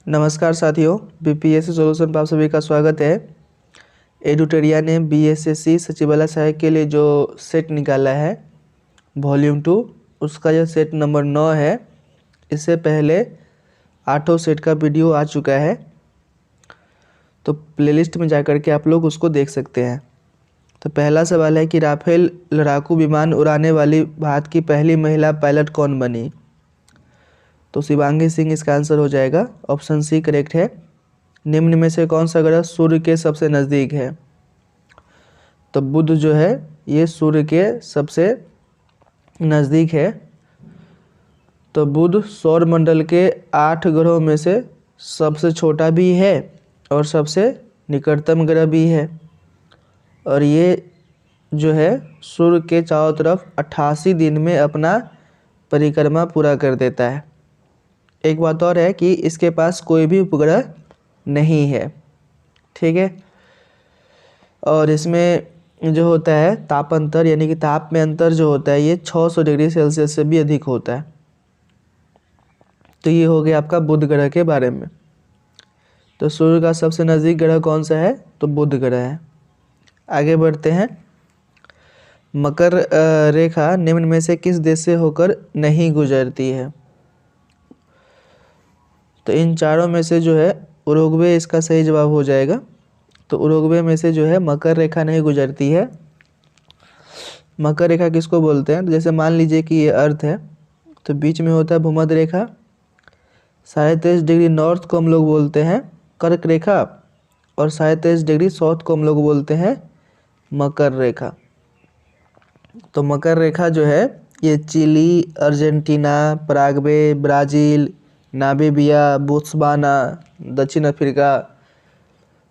नमस्कार साथियों, BPSC solution पर आप सभी का स्वागत है। एडुटेरिया ने बीएसएससी सचिवालय सहायक के लिए जो सेट निकाला है वॉल्यूम 2, उसका यह सेट नंबर 9 है। इससे पहले 8 सेट का वीडियो आ चुका है, तो प्लेलिस्ट में जाकर के आप लोग उसको देख सकते हैं। तो पहला सवाल है कि राफेल लड़ाकू विमान उड़ाने वाली भारत की पहली महिला पायलट कौन बनी? तो शिवांगी सिंह इसका आंसर हो जाएगा। ऑप्शन सी करेक्ट है। निम्न में से कौन सा ग्रह सूर्य के सबसे नज़दीक है? तो बुध जो है ये सूर्य के सबसे नज़दीक है। तो बुध सौर मंडल के 8 ग्रहों में से सबसे छोटा भी है और सबसे निकटतम ग्रह भी है, और ये जो है सूर्य के चारों तरफ 88 दिन में अपना परिक्रमा पूरा कर देता है। एक बात और है कि इसके पास कोई भी उपग्रह नहीं है, ठीक है। और इसमें जो होता है ताप अंतर, यानी कि ताप में अंतर जो होता है, ये 600 डिग्री सेल्सियस से भी अधिक होता है। तो ये हो गया आपका बुध ग्रह के बारे में। तो सूर्य का सबसे नज़दीक ग्रह कौन सा है? तो बुध ग्रह है। आगे बढ़ते हैं। मकर रेखा निम्न में से किस देश से होकर नहीं गुजरती है? तो इन चारों में से जो है उरुग्वे इसका सही जवाब हो जाएगा। तो उरुग्वे में से जो है मकर रेखा नहीं गुजरती है। मकर रेखा किसको बोलते हैं? तो जैसे मान लीजिए कि ये अर्थ है, तो बीच में होता है भूमध्य रेखा। 23.5 डिग्री नॉर्थ को हम लोग बोलते हैं कर्क रेखा, और 23.5 डिग्री साउथ को हम लोग बोलते हैं मकर रेखा। तो मकर रेखा जो है ये Chile, Argentina, Paraguay, Brazil, Namibia, Botswana, दक्षिण अफ्रीका,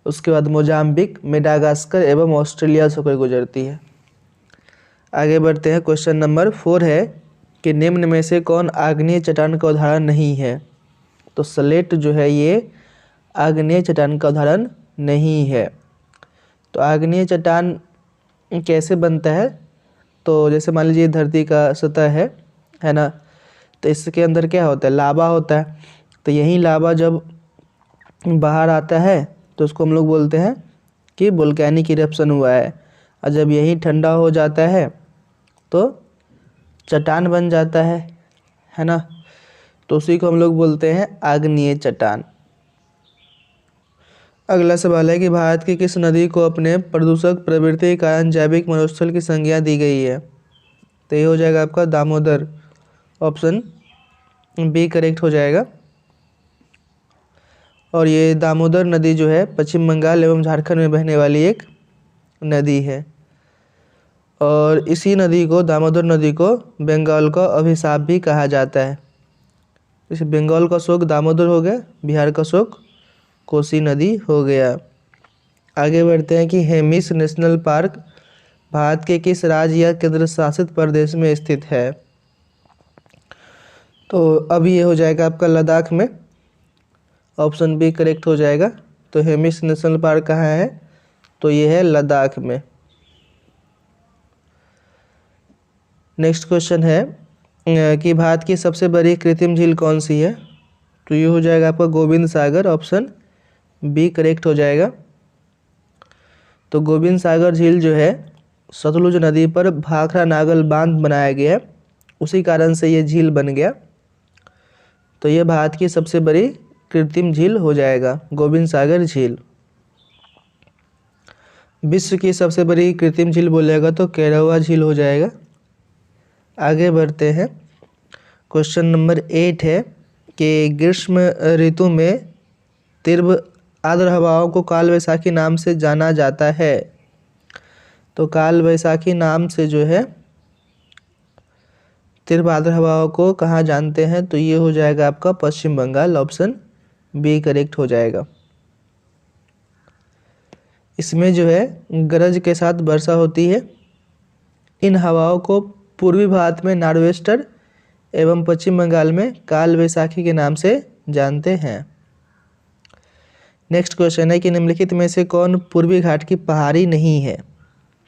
उसके बाद मोजाम्बिक, मेडागास्कर एवं ऑस्ट्रेलिया से होकर गुजरती है। आगे बढ़ते हैं। क्वेश्चन नंबर 4 है कि निम्न में से कौन आग्नेय चट्टान का उदाहरण नहीं है? तो स्लेट जो है ये आग्नेय चट्टान का उदाहरण नहीं है। तो आग्नेय चट्टान कैसे बनता है? तो जैसे मान लीजिए धरती का सतह है ना, तो इसके अंदर क्या होता है? लावा होता है। तो यही लावा जब बाहर आता है तो उसको हम लोग बोलते हैं कि वोल्केनिक इरप्शन हुआ है, और जब यही ठंडा हो जाता है तो चट्टान बन जाता है ना। तो उसी को हम लोग बोलते हैं आग्नेय चट्टान। अगला सवाल है कि भारत की किस नदी को अपने प्रदूषक प्रवृत्ति के कारण जैविक मरुस्थल की संज्ञा दी गई है? तो ये हो जाएगा आपका दामोदर। ऑप्शन बी करेक्ट हो जाएगा। और ये दामोदर नदी जो है पश्चिम बंगाल एवं झारखंड में बहने वाली एक नदी है, और इसी नदी को, दामोदर नदी को, बंगाल का अभिशाप भी कहा जाता है। जैसे बंगाल का शोक दामोदर हो गया, बिहार का शोक कोसी नदी हो गया। आगे बढ़ते हैं कि हेमिस नेशनल पार्क भारत के किस राज्य या केंद्र शासित प्रदेश में स्थित है? तो अब ये हो जाएगा आपका लद्दाख में। ऑप्शन बी करेक्ट हो जाएगा। तो हेमिस नेशनल पार्क कहाँ है? तो ये है लद्दाख में। नेक्स्ट क्वेश्चन है कि भारत की सबसे बड़ी कृत्रिम झील कौन सी है? तो ये हो जाएगा आपका गोविंद सागर। ऑप्शन बी करेक्ट हो जाएगा। तो गोविंद सागर झील जो है सतलुज नदी पर भाखड़ा नागल बांध बनाया गया है, उसी कारण से ये झील बन गया। तो ये भारत की सबसे बड़ी कृत्रिम झील हो जाएगा गोविंद सागर झील। विश्व की सबसे बड़ी कृत्रिम झील बोलेगा तो कैरवा झील हो जाएगा। आगे बढ़ते हैं। क्वेश्चन नंबर 8 है कि ग्रीष्म ऋतु में तीव्र आर्द्र हवाओं को काल वैसाखी नाम से जाना जाता है। तो काल वैसाखी नाम से जो है तीव्र आर्द्र हवाओं को कहाँ जानते हैं? तो ये हो जाएगा आपका पश्चिम बंगाल। ऑप्शन बी करेक्ट हो जाएगा। इसमें जो है गरज के साथ वर्षा होती है। इन हवाओं को पूर्वी भारत में नॉर्वेस्टर एवं पश्चिम बंगाल में काल वैसाखी के नाम से जानते हैं। नेक्स्ट क्वेश्चन है कि निम्नलिखित में से कौन पूर्वी घाट की पहाड़ी नहीं है?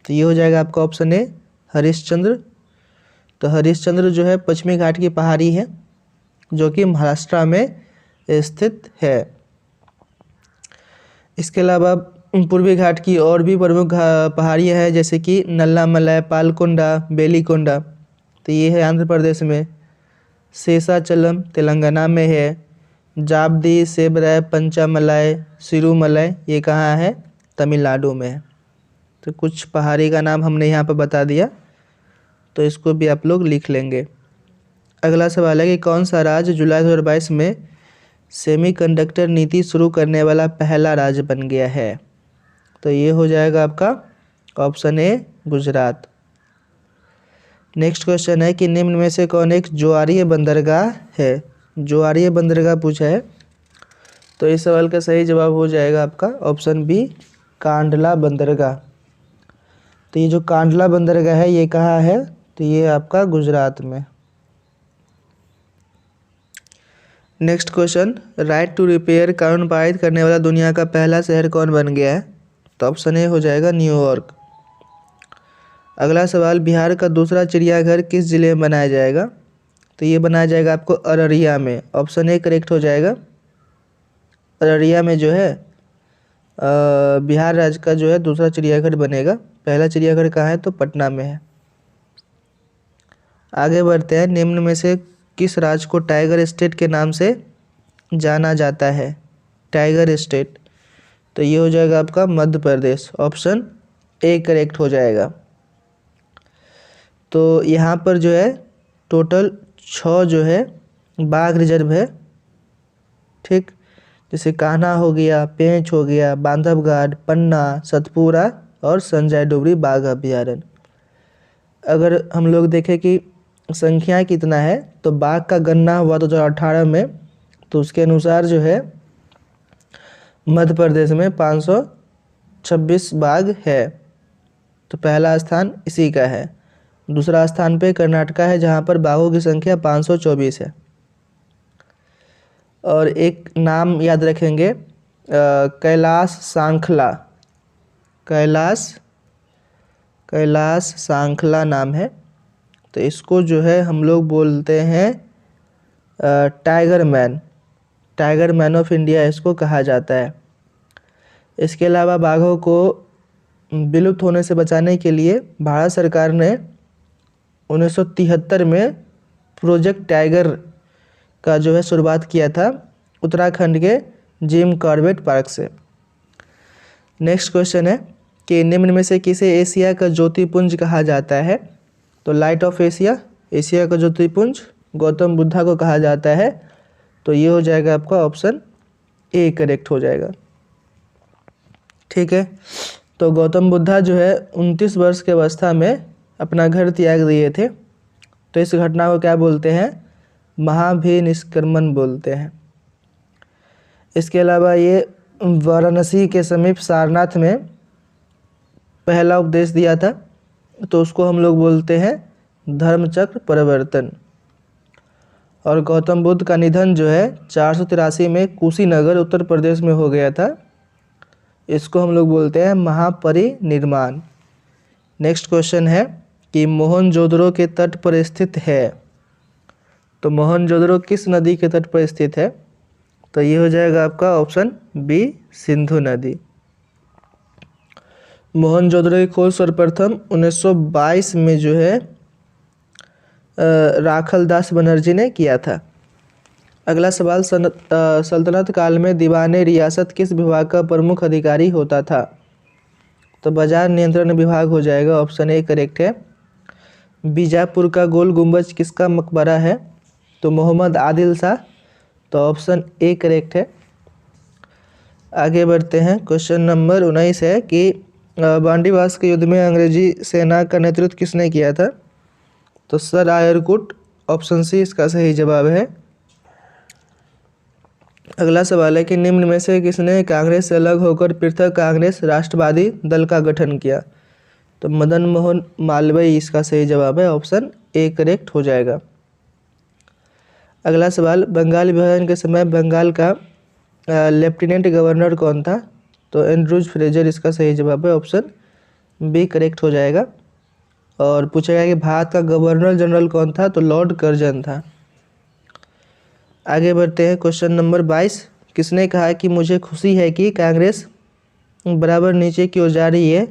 तो ये हो जाएगा आपका ऑप्शन ए हरिश्चंद्र। तो हरिश्चंद्र जो है पश्चिमी घाट की पहाड़ी है, जो कि महाराष्ट्र में स्थित है। इसके अलावा पूर्वी घाट की और भी प्रमुख पहाड़ियाँ हैं, जैसे कि नल्लामलई, पालकोंडा, बेलीकोंडा, तो ये है आंध्र प्रदेश में। शेषाचलम तेलंगाना में है। जाबदी, सेबराय, पंचामलाई, सिरूमलई, ये कहाँ है? तमिलनाडु में है। तो कुछ पहाड़ी का नाम हमने यहाँ पर बता दिया, तो इसको भी आप लोग लिख लेंगे। अगला सवाल है कि कौन सा राज्य जुलाई 2022 में सेमीकंडक्टर नीति शुरू करने वाला पहला राज्य बन गया है? तो ये हो जाएगा आपका option A, Gujarat. Next question है कि निम्न में से कौन एक ज्वारीय बंदरगाह है? ज्वारीय बंदरगाह पूछा है, तो इस सवाल का सही जवाब हो जाएगा आपका ऑप्शन बी, कांडला बंदरगाह। तो ये जो कांडला बंदरगाह है ये कहाँ है? तो ये आपका गुजरात में। Next question, right to repair कानून पारित करने वाला दुनिया का पहला शहर कौन बन गया है? तो ऑप्शन ए हो जाएगा न्यूयॉर्क। अगला सवाल, बिहार का दूसरा चिड़ियाघर किस जिले में बनाया जाएगा? तो ये बनाया जाएगा आपको अररिया में। ऑप्शन ए करेक्ट हो जाएगा। अररिया में जो है बिहार राज्य का जो है दूसरा चिड़ियाघर बनेगा। पहला चिड़ियाघर कहाँ है? तो पटना में है। आगे बढ़ते हैं, निम्न में से किस राज्य को टाइगर स्टेट के नाम से जाना जाता है? टाइगर स्टेट, तो ये हो जाएगा आपका Madhya Pradesh. Option A correct हो जाएगा। तो यहाँ पर जो है टोटल 6 जो है बाघ रिजर्व है, ठीक, जैसे कान्हा हो गया, पेंच हो गया, बांधवगढ़, पन्ना, सतपुरा और संजय डोगरी बाघ अभ्यारण्य। अगर हम लोग देखें कि संख्या कितना है, तो बाघ का गणना हुआ 2018 में, तो उसके अनुसार जो है मध्य प्रदेश में 526 बाघ है। तो पहला स्थान इसी का है। दूसरा स्थान पे कर्नाटका है, जहाँ पर बाघों की संख्या 524 है। और एक नाम याद रखेंगे, कैलाश सांखला, कैलाश सांखला नाम है। तो इसको जो है हम लोग बोलते हैं टाइगर मैन ऑफ इंडिया इसको कहा जाता है। इसके अलावा बाघों को विलुप्त होने से बचाने के लिए भारत सरकार ने 1973 में प्रोजेक्ट टाइगर का जो है शुरुआत किया था उत्तराखंड के जिम कॉर्बेट पार्क से। नेक्स्ट क्वेश्चन है कि निम्न में से किसे एशिया का ज्योतिपुंज कहा जाता है? तो लाइट ऑफ एशिया, एशिया का ज्योतिपुंज गौतम बुद्धा को कहा जाता है। तो ये हो जाएगा आपका ऑप्शन ए करेक्ट हो जाएगा, ठीक है। तो गौतम बुद्धा जो है 29 वर्ष की अवस्था में अपना घर त्याग दिए थे, तो इस घटना को क्या बोलते हैं? महाभिनिष्क्रमण बोलते हैं। इसके अलावा ये वाराणसी के समीप सारनाथ में पहला उपदेश दिया था, तो उसको हम लोग बोलते हैं धर्मचक्र परिवर्तन। और गौतम बुद्ध का निधन जो है 483 में कुशीनगर उत्तर प्रदेश में हो गया था, इसको हम लोग बोलते हैं महापरिनिर्वाण। नेक्स्ट क्वेश्चन है कि मोहनजोदड़ो के तट पर स्थित है। तो मोहनजोदड़ो किस नदी के तट पर स्थित है? तो ये हो जाएगा आपका ऑप्शन बी, सिंधु नदी। मोहनजोदड़ो की खोज सर्वप्रथम 1922 में जो है राखल दास बनर्जी ने किया था। अगला सवाल, सल्तनत काल में दीवाने रियासत किस विभाग का प्रमुख अधिकारी होता था? तो बाजार नियंत्रण विभाग हो जाएगा। ऑप्शन ए करेक्ट है। बीजापुर का गोल गुंबज किसका मकबरा है? तो मोहम्मद आदिल शाह, तो ऑप्शन ए करेक्ट है। आगे बढ़ते हैं, क्वेश्चन नंबर 19 है कि बांडीवास के युद्ध में अंग्रेजी सेना का नेतृत्व किसने किया था? तो सर आयरकुट, ऑप्शन सी इसका सही जवाब है। अगला सवाल है कि निम्न में से किसने कांग्रेस से अलग होकर पृथक कांग्रेस राष्ट्रवादी दल का गठन किया? तो मदन मोहन मालवीय इसका सही जवाब है। ऑप्शन ए करेक्ट हो जाएगा। अगला सवाल, बंगाल विभाजन के समय बंगाल का लेफ्टिनेंट गवर्नर कौन था? तो एंड्रूज फ्रेजर इसका सही जवाब है। ऑप्शन बी करेक्ट हो जाएगा। और पूछा गया कि भारत का गवर्नर जनरल कौन था? तो लॉर्ड कर्जन था। आगे बढ़ते हैं, क्वेश्चन नंबर 22, किसने कहा कि मुझे खुशी है कि कांग्रेस बराबर नीचे की ओर जा रही है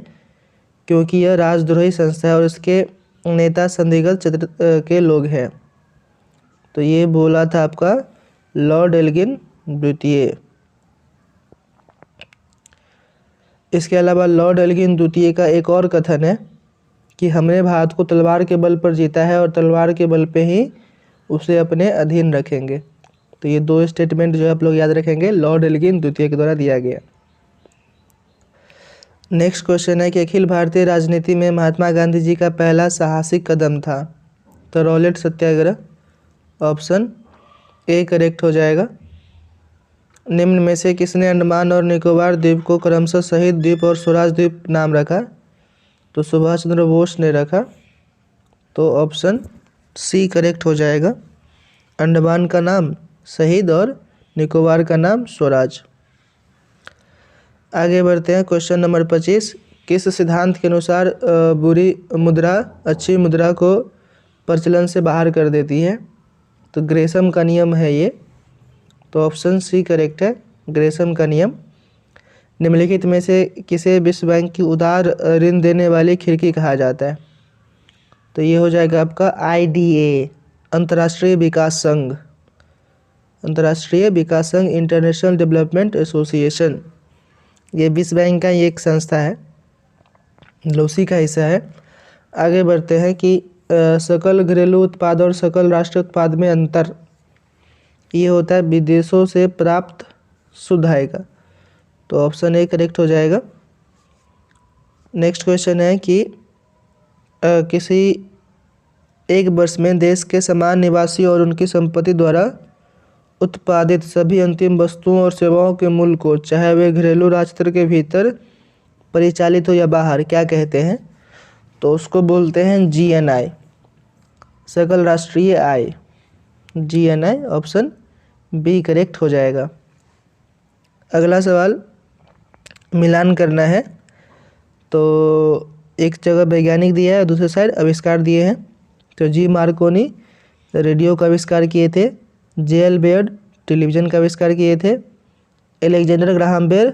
क्योंकि यह राजद्रोही संस्था है और इसके नेता संदिग्ध चरित्र के लोग हैं। तो ये बोला था आपका लॉर्ड एल्गिन द्वितीय। इसके अलावा लॉर्ड एल्गिन द्वितीय का एक और कथन है कि हमने भारत को तलवार के बल पर जीता है और तलवार के बल पे ही उसे अपने अधीन रखेंगे। तो ये दो स्टेटमेंट जो आप लोग याद रखेंगे लॉर्ड एल्गिन द्वितीय के द्वारा दिया गया। नेक्स्ट क्वेश्चन है कि अखिल भारतीय राजनीति में महात्मा गांधी जी का पहला साहसिक कदम था। तो Rowlatt Satyagraha, option A correct हो जाएगा। निम्न में से किसने अंडमान और निकोबार द्वीप को क्रमशः शहीद द्वीप और स्वराज द्वीप नाम रखा? तो सुभाष चंद्र बोस ने रखा। तो ऑप्शन सी करेक्ट हो जाएगा। अंडमान का नाम शहीद और निकोबार का नाम स्वराज। आगे बढ़ते हैं क्वेश्चन नंबर 25। किस सिद्धांत के अनुसार बुरी मुद्रा अच्छी मुद्रा को प्रचलन से बाहर कर देती है? तो ग्रेसम का नियम है ये। तो ऑप्शन सी करेक्ट है, ग्रेसम का नियम। निम्नलिखित में से किसे विश्व बैंक की उदार ऋण देने वाली खिड़की कहा जाता है? तो ये हो जाएगा आपका IDA, अंतर्राष्ट्रीय विकास संघ। अंतर्राष्ट्रीय विकास संघ, इंटरनेशनल डेवलपमेंट एसोसिएशन, ये विश्व बैंक का ये एक संस्था है, उसी का हिस्सा है। आगे बढ़ते हैं कि सकल घरेलू उत्पाद और सकल राष्ट्रीय उत्पाद में अंतर, ये होता है विदेशों से प्राप्त शुद्ध आय का। तो ऑप्शन ए करेक्ट हो जाएगा। नेक्स्ट क्वेश्चन है कि किसी एक वर्ष में देश के समान निवासी और उनकी संपत्ति द्वारा उत्पादित सभी अंतिम वस्तुओं और सेवाओं के मूल्य को, चाहे वे घरेलू राजतंत्र के भीतर परिचालित हो या बाहर, क्या कहते हैं? तो उसको बोलते हैं GNI, सकल राष्ट्रीय आय, GNI। ऑप्शन बी करेक्ट हो जाएगा। अगला सवाल मिलान करना है। तो एक जगह वैज्ञानिक दिया है, दूसरे साइड आविष्कार दिए हैं। तो जी मार्कोनी रेडियो का आविष्कार किए थे, JL बेयर्ड टेलीविज़न का आविष्कार किए थे, अलेक्जेंडर ग्राहम बेल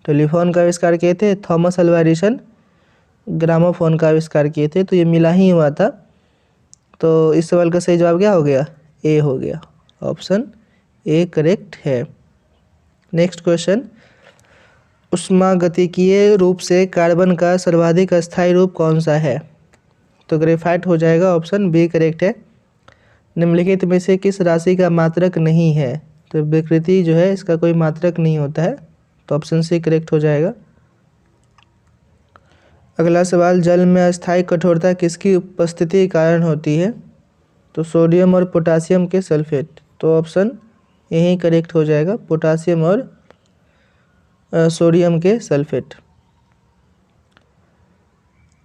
टेलीफोन का आविष्कार किए थे, थॉमस अल्वा एडिसन ग्रामोफोन का आविष्कार किए थे। तो ये मिला ही हुआ था। तो इस सवाल का सही जवाब क्या हो गया? ए हो गया। ऑप्शन ए करेक्ट है। नेक्स्ट क्वेश्चन, उष्मागतिकीय रूप से कार्बन का सर्वाधिक अस्थायी रूप कौन सा है? तो ग्रेफाइट हो जाएगा। ऑप्शन बी करेक्ट है। निम्नलिखित में से किस राशि का मात्रक नहीं है? तो विकृति जो है इसका कोई मात्रक नहीं होता है। तो ऑप्शन सी करेक्ट हो जाएगा। अगला सवाल, जल में अस्थायी कठोरता किसकी उपस्थिति के कारण होती है? तो सोडियम और पोटासियम के सल्फेट। तो ऑप्शन यही करेक्ट हो जाएगा, पोटासियम और सोडियम के सल्फेट।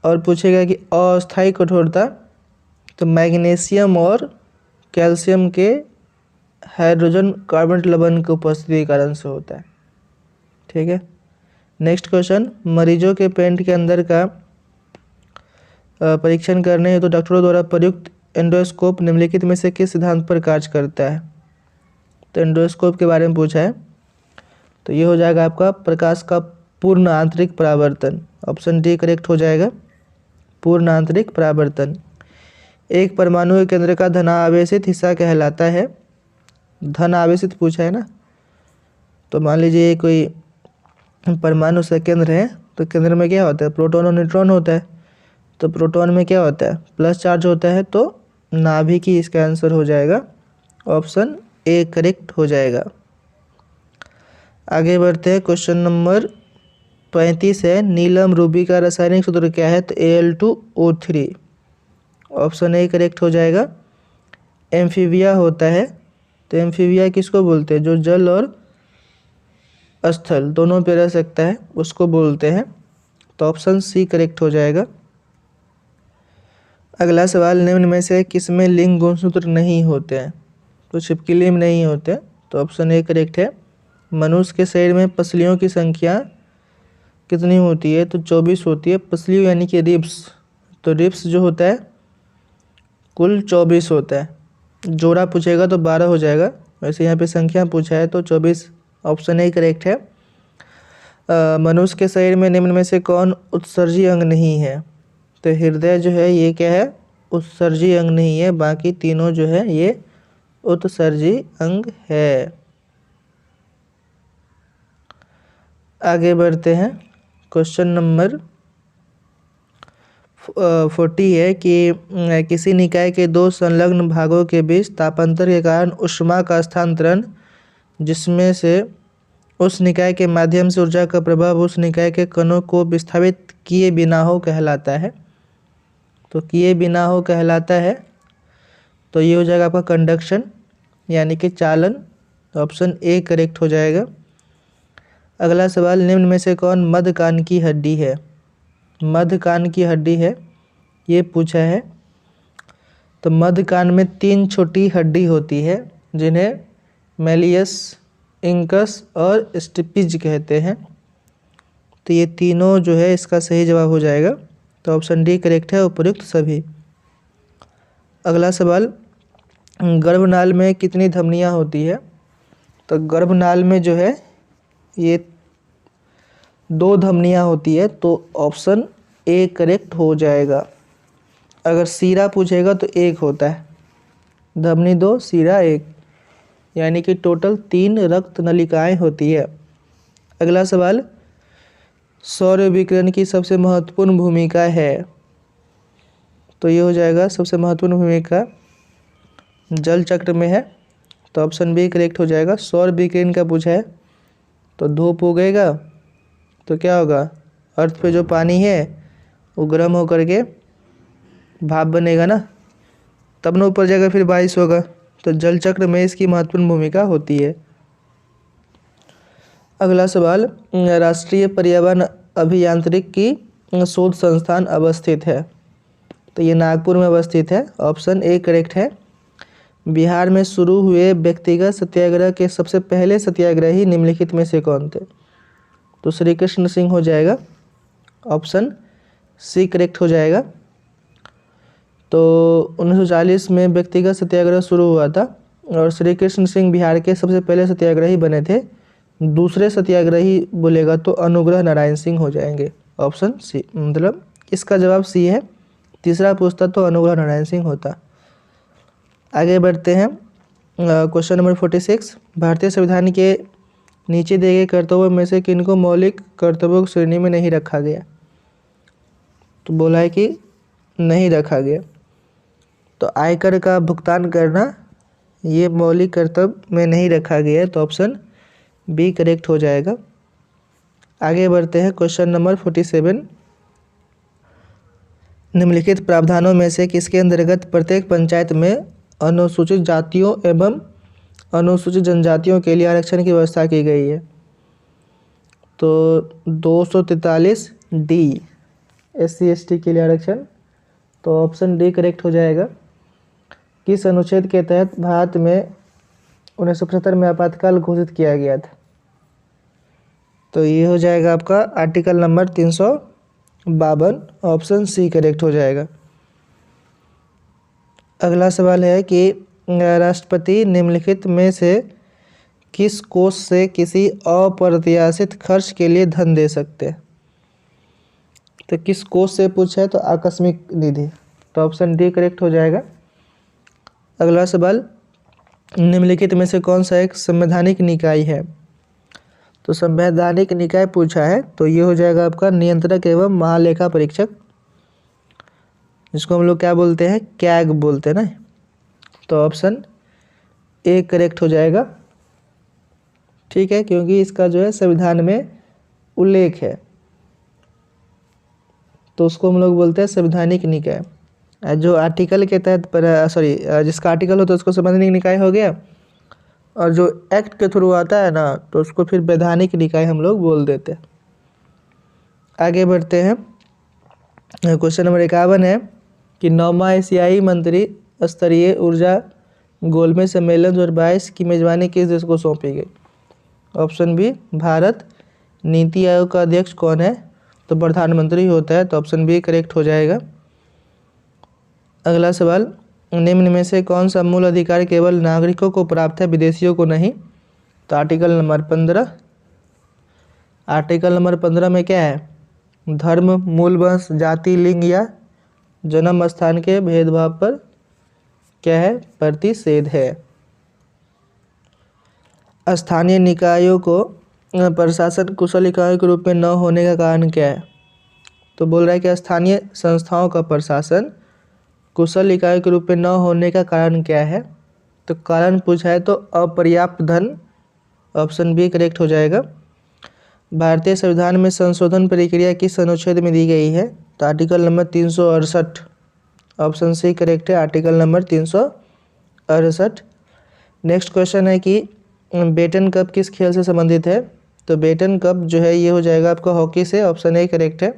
और पूछेगा कि अस्थायी कठोरता, तो मैग्नीशियम और कैल्शियम के हाइड्रोजन कार्बन लवण की उपस्थिति के कारण से होता है। ठीक है। नेक्स्ट क्वेश्चन, मरीजों के पेट के अंदर का परीक्षण करने हेतु तो डॉक्टरों द्वारा प्रयुक्त एंडोस्कोप निम्नलिखित में से किस सिद्धांत पर कार्य करता है? तो एंडोस्कोप के बारे में पूछा है। तो ये हो जाएगा आपका प्रकाश का पूर्ण आंतरिक परावर्तन। ऑप्शन डी करेक्ट हो जाएगा, पूर्ण आंतरिक परावर्तन। एक परमाणु के केंद्र का धनावेशित हिस्सा कहलाता है। धनावेशित पूछा है ना। तो मान लीजिए कोई परमाणु से केंद्र है, तो केंद्र में क्या होता है? प्रोटॉन और न्यूट्रॉन होता है। तो प्रोटॉन में क्या होता है? प्लस चार्ज होता है। तो नाभिक ही इसका आंसर हो जाएगा। ऑप्शन ए करेक्ट हो जाएगा। आगे बढ़ते हैं, क्वेश्चन नंबर 35 है, नीलम रूबी का रासायनिक सूत्र क्या है? तो Al2O3। ऑप्शन ए करेक्ट हो जाएगा। एम्फीबिया होता है। तो एम्फीबिया किसको बोलते हैं? जो जल और स्थल दोनों पे रह सकता है, उसको बोलते हैं। तो ऑप्शन सी करेक्ट हो जाएगा। अगला सवाल, निम्न में से किसमें लिंग गुणसूत्र नहीं होते हैं? तो छिपकली में नहीं होते। तो ऑप्शन ए करेक्ट है। मनुष्य के शरीर में पसलियों की संख्या कितनी होती है? तो 24 होती है। पसलियों यानी कि रिब्स। तो रिब्स जो होता है कुल 24 होता है। जोड़ा पूछेगा तो 12 हो जाएगा। वैसे यहाँ पे संख्या पूछा है तो 24। ऑप्शन ए करेक्ट है। मनुष्य के शरीर में निम्न में से कौन उत्सर्जी अंग नहीं है? तो हृदय जो है ये क्या है? उत्सर्जी अंग नहीं है, बाकी तीनों जो है ये उत्सर्जी अंग है। आगे बढ़ते हैं। क्वेश्चन नंबर 40 है कि किसी निकाय के दो संलग्न भागों के बीच तापांतर के कारण ऊष्मा का स्थानांतरण, जिसमें से उस निकाय के माध्यम से ऊर्जा का प्रभाव उस निकाय के कणों को विस्थापित किए बिना हो, कहलाता है। तो किए बिना हो कहलाता है, तो ये हो जाएगा आपका कंडक्शन यानी कि चालन। तो ऑप्शन ए करेक्ट हो जाएगा। अगला सवाल, निम्न में से कौन मध्य कान की हड्डी है? मध्य कान की हड्डी है ये पूछा है। तो मध्य कान में 3 छोटी हड्डी होती है जिन्हें मैलियस, इंकस और स्टिपिज कहते हैं। तो ये तीनों जो है इसका सही जवाब हो जाएगा। तो ऑप्शन डी करेक्ट है, उपयुक्त सभी। अगला सवाल, गर्भनाल में कितनी धमनियाँ होती है? तो गर्भनाल में जो है ये 2 धमनियाँ होती है, तो ऑप्शन ए करेक्ट हो जाएगा। अगर सीरा पूछेगा तो 1 होता है, धमनी 2 सीरा 1, यानी कि टोटल 3 रक्त नलिकाएं होती है। अगला सवाल, सौर विकिरण की सबसे महत्वपूर्ण भूमिका है? तो ये हो जाएगा सबसे महत्वपूर्ण भूमिका जल चक्र में है। तो ऑप्शन बी करेक्ट हो जाएगा। सौर विकिरण का पूछा है तो धूप उगेगा तो क्या होगा, अर्थ पे जो पानी है वो गर्म होकर के भाप बनेगा ना, तब ना ऊपर जाएगा फिर बारिश होगा। तो जल चक्र में इसकी महत्वपूर्ण भूमिका होती है। अगला सवाल, राष्ट्रीय पर्यावरण अभियांत्रिकी की शोध संस्थान अवस्थित है? तो ये नागपुर में अवस्थित है, ऑप्शन ए करेक्ट है। बिहार में शुरू हुए व्यक्तिगत सत्याग्रह के सबसे पहले सत्याग्रही निम्नलिखित में से कौन थे? तो श्री कृष्ण सिंह हो जाएगा, ऑप्शन सी करेक्ट हो जाएगा। तो 1940 में व्यक्तिगत सत्याग्रह शुरू हुआ था और श्री कृष्ण सिंह बिहार के सबसे पहले सत्याग्रही बने थे। दूसरे सत्याग्रही बोलेगा तो अनुग्रह नारायण सिंह हो जाएंगे, ऑप्शन सी, मतलब इसका जवाब सी है। तीसरा पूछता तो अनुग्रह नारायण सिंह होता। आगे बढ़ते हैं। क्वेश्चन नंबर 46, भारतीय संविधान के नीचे दिए गए कर्तव्यों में से किनको मौलिक कर्तव्यों की श्रेणी में नहीं रखा गया? तो बोला है कि नहीं रखा गया। तो आयकर का भुगतान करना ये मौलिक कर्तव्य में नहीं रखा गया है, तो ऑप्शन बी करेक्ट हो जाएगा। आगे बढ़ते हैं। क्वेश्चन नंबर 47, निम्नलिखित प्रावधानों में से किसके अंतर्गत प्रत्येक पंचायत में अनुसूचित जातियों एवं अनुसूचित जनजातियों के लिए आरक्षण की व्यवस्था की गई है? तो 243 डी, SC/ST के लिए आरक्षण। तो ऑप्शन डी करेक्ट हो जाएगा। किस अनुच्छेद के तहत भारत में 1975 में आपातकाल घोषित किया गया था? तो ये हो जाएगा आपका article number 352, option C correct हो जाएगा। अगला सवाल है कि राष्ट्रपति निम्नलिखित में से किस कोष से किसी अप्रत्याशित खर्च के लिए धन दे सकते हैं? तो किस कोष से पूछा है? तो आकस्मिक निधि। तो ऑप्शन डी करेक्ट हो जाएगा। अगला सवाल, निम्नलिखित में से कौन सा एक संवैधानिक निकाय है? तो संवैधानिक निकाय पूछा है तो ये हो जाएगा आपका नियंत्रक एवं महालेखा परीक्षक, जिसको हम लोग क्या बोलते हैं, कैग बोलते हैं ना। तो ऑप्शन ए करेक्ट हो जाएगा। ठीक है, क्योंकि इसका जो है संविधान में उल्लेख है, तो उसको हम लोग बोलते हैं संवैधानिक निकाय। जो आर्टिकल के तहत जिसका आर्टिकल हो तो उसको संवैधानिक निकाय हो गया, और जो एक्ट के थ्रू आता है ना तो उसको फिर वैधानिक निकाय हम लोग बोल देते हैं। आगे बढ़ते हैं। क्वेश्चन नंबर 51 है कि 9वां एशियाई मंत्री स्तरीय ऊर्जा गोलमेज सम्मेलन 2022 की मेजबानी किस देश को सौंपी गई? Option B Bharat. नीति आयोग का अध्यक्ष कौन है? तो प्रधानमंत्री होता है, तो ऑप्शन बी करेक्ट हो जाएगा। अगला सवाल, निम्न में से कौन सा मूल अधिकार केवल नागरिकों को प्राप्त है, विदेशियों को नहीं? तो आर्टिकल नंबर 15। आर्टिकल नंबर 15 में क्या है? धर्म, मूल वंश, जाति, लिंग या जन्म स्थान के भेदभाव पर क्या है? प्रतिषेध है। स्थानीय निकायों को प्रशासन कुशल इकाइयों के रूप में न होने का कारण क्या है? तो बोल रहा है कि स्थानीय संस्थाओं का प्रशासन कुशल इकाइयों के रूप में न होने का कारण क्या है? तो कारण पूछा है तो अपर्याप्त धन, ऑप्शन बी करेक्ट हो जाएगा। भारतीय संविधान में संशोधन प्रक्रिया किस अनुच्छेद में दी गई है? तो article number 368, option C correct है, आर्टिकल नंबर 368। नेक्स्ट क्वेश्चन है कि बेटन कप किस खेल से संबंधित है? तो बेटन कप जो है ये हो जाएगा आपका हॉकी से, ऑप्शन ए करेक्ट है।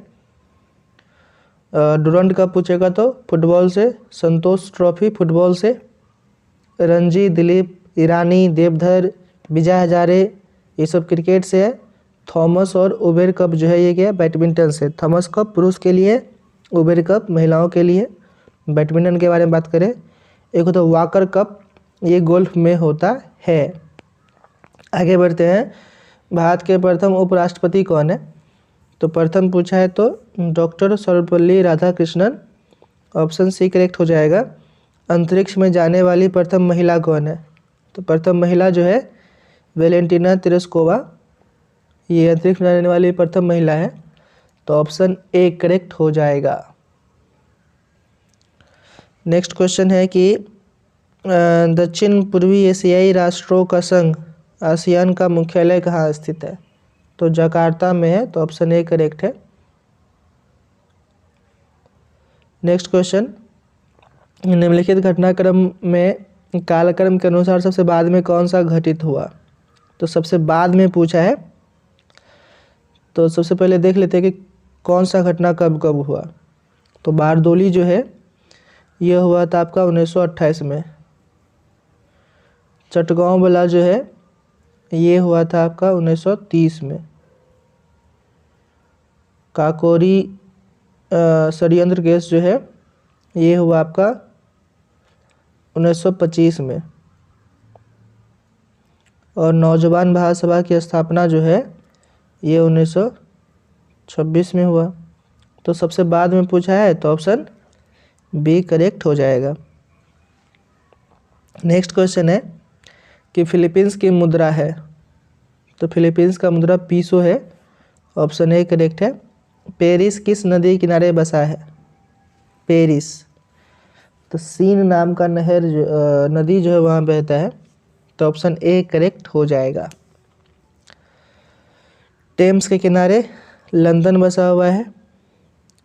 डुरंड कप पूछेगा तो फुटबॉल से, संतोष ट्रॉफी फुटबॉल से, रणजी, दिलीप, ईरानी, देवधर, विजय हजारे ये सब क्रिकेट से है। थॉमस और उबेर कप जो है ये क्या है? बैडमिंटन से। थॉमस कप पुरुष के लिए, उबेर कप महिलाओं के लिए। बैडमिंटन के बारे में बात करें, एक होता है वाकर कप, ये गोल्फ में होता है। आगे बढ़ते हैं, भारत के प्रथम उपराष्ट्रपति कौन है? तो प्रथम पूछा है तो doctor Sarvepalli Radhakrishnan, option C correct हो जाएगा। अंतरिक्ष में जाने वाली प्रथम महिला कौन है? तो प्रथम महिला जो है वेलेंटिना तेरेस्कोवा, ये अंतरिक्ष में जाने वाली प्रथम महिला है, तो ऑप्शन ए करेक्ट हो जाएगा। नेक्स्ट क्वेश्चन है कि दक्षिण पूर्वी एशियाई राष्ट्रों का संघ आसियान का मुख्यालय कहाँ स्थित है? तो जकार्ता में है, तो ऑप्शन ए करेक्ट है। नेक्स्ट क्वेश्चन, निम्नलिखित घटनाक्रम में कालक्रम के अनुसार सबसे बाद में कौन सा घटित हुआ? तो सबसे बाद में पूछा है, तो सबसे पहले देख लेते हैं कि कौन सा घटना कब कब हुआ। तो बारदोली जो है यह हुआ था आपका 1928 में। चटगांव वाला जो है ये हुआ था आपका 1930 में। काकोरी षड्यंत्र केस जो है ये हुआ आपका 1925 में। और नौजवान महासभा की स्थापना जो है ये 1926 में हुआ। तो सबसे बाद में पूछा है तो ऑप्शन बी करेक्ट हो जाएगा। नेक्स्ट क्वेश्चन है कि फिलीपींस की मुद्रा है, तो फिलीपींस का मुद्रा पीसो है, ऑप्शन ए करेक्ट है। पेरिस किस नदी किनारे बसा है? पेरिस, तो सीन नाम का नहर नदी जो है वहाँ बहता है, तो ऑप्शन ए करेक्ट हो जाएगा। टेम्स के किनारे लंदन बसा हुआ है,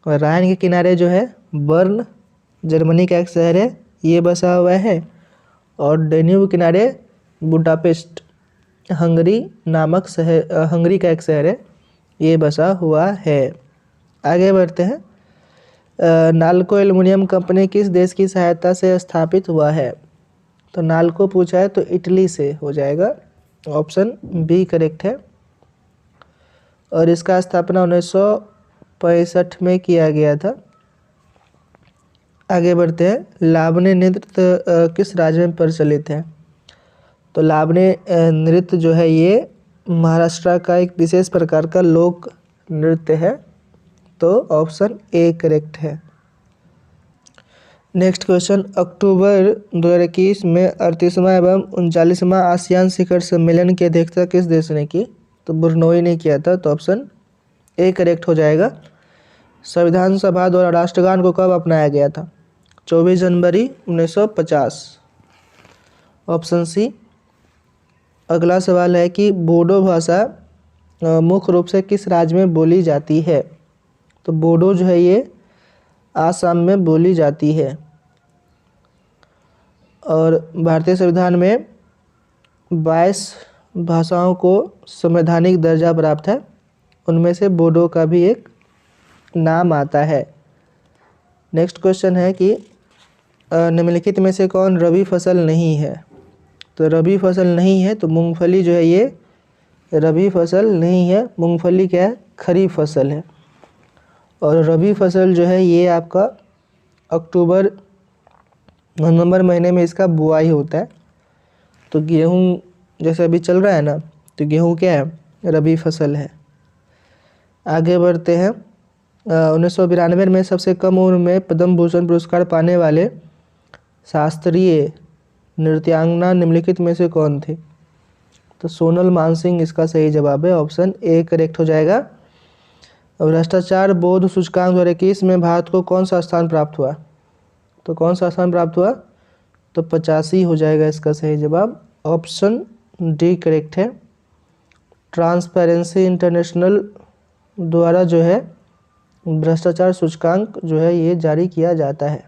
और राइन के किनारे जो है बर्न जर्मनी का एक शहर है ये बसा हुआ है, और डेन्यूब किनारे बुडापेस्ट हंगरी नामक शहर, हंगरी का एक शहर है ये बसा हुआ है। आगे बढ़ते हैं, नाल्को एल्युमिनियम कंपनी किस देश की सहायता से स्थापित हुआ है? तो नाल्को पूछा है तो इटली से हो जाएगा, ऑप्शन बी करेक्ट है। और इसका स्थापना 1965 में किया गया था। आगे बढ़ते हैं, लावणी नृत्य किस राज्य में प्रचलित है? तो लावणी नृत्य जो है ये महाराष्ट्र का एक विशेष प्रकार का लोक नृत्य है, तो ऑप्शन ए करेक्ट है। नेक्स्ट क्वेश्चन, अक्टूबर 2021 में 38वां एवं 39वां आसियान शिखर सम्मेलन की अध्यक्षता किस देश ने की? तो ब्रुनोई ने किया था, तो ऑप्शन ए करेक्ट हो जाएगा। संविधान सभा द्वारा राष्ट्रगान को कब अपनाया गया था? 24 जनवरी 1950, ऑप्शन सी। अगला सवाल है कि बोडो भाषा मुख्य रूप से किस राज्य में बोली जाती है? तो बोडो जो है ये आसाम में बोली जाती है। और भारतीय संविधान में 22 भाषाओं को संवैधानिक दर्जा प्राप्त है, उनमें से बोडो का भी एक नाम आता है। नेक्स्ट क्वेश्चन है कि निम्नलिखित में से कौन रबी फसल नहीं है? तो रबी फसल नहीं है तो मूंगफली जो है ये रबी फसल नहीं है, मूंगफली क्या है? खरीफ फसल है। और रबी फसल जो है ये आपका अक्टूबर नवंबर महीने में इसका बुआई होता है। तो गेहूँ जैसे अभी चल रहा है ना, तो गेहूँ क्या है? रबी फसल है। आगे बढ़ते हैं। 1992 में सबसे कम उम्र में पद्म भूषण पुरस्कार पाने वाले शास्त्रीय नृत्यांगना निम्नलिखित में से कौन थी? तो सोनल मानसिंह इसका सही जवाब है, ऑप्शन ए करेक्ट हो जाएगा। भ्रष्टाचार बोध सूचकांक 2021 में भारत को कौन सा स्थान प्राप्त हुआ? तो कौन सा स्थान प्राप्त हुआ? तो 85 हो जाएगा इसका सही जवाब, ऑप्शन डी करेक्ट है। ट्रांसपेरेंसी इंटरनेशनल द्वारा जो है भ्रष्टाचार सूचकांक जो है ये जारी किया जाता है।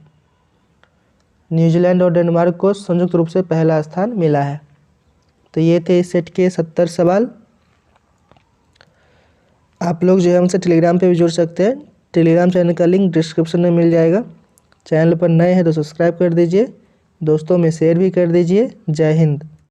न्यूजीलैंड और डेनमार्क को संयुक्त रूप से पहला स्थान मिला है। तो ये थे इस सेट के 70 सवाल। आप लोग जो है हमसे टेलीग्राम पे भी जुड़ सकते हैं। टेलीग्राम चैनल का लिंक डिस्क्रिप्शन में मिल जाएगा। चैनल पर नए हैं तो सब्सक्राइब कर दीजिए, दोस्तों में शेयर भी कर दीजिए। जय हिंद।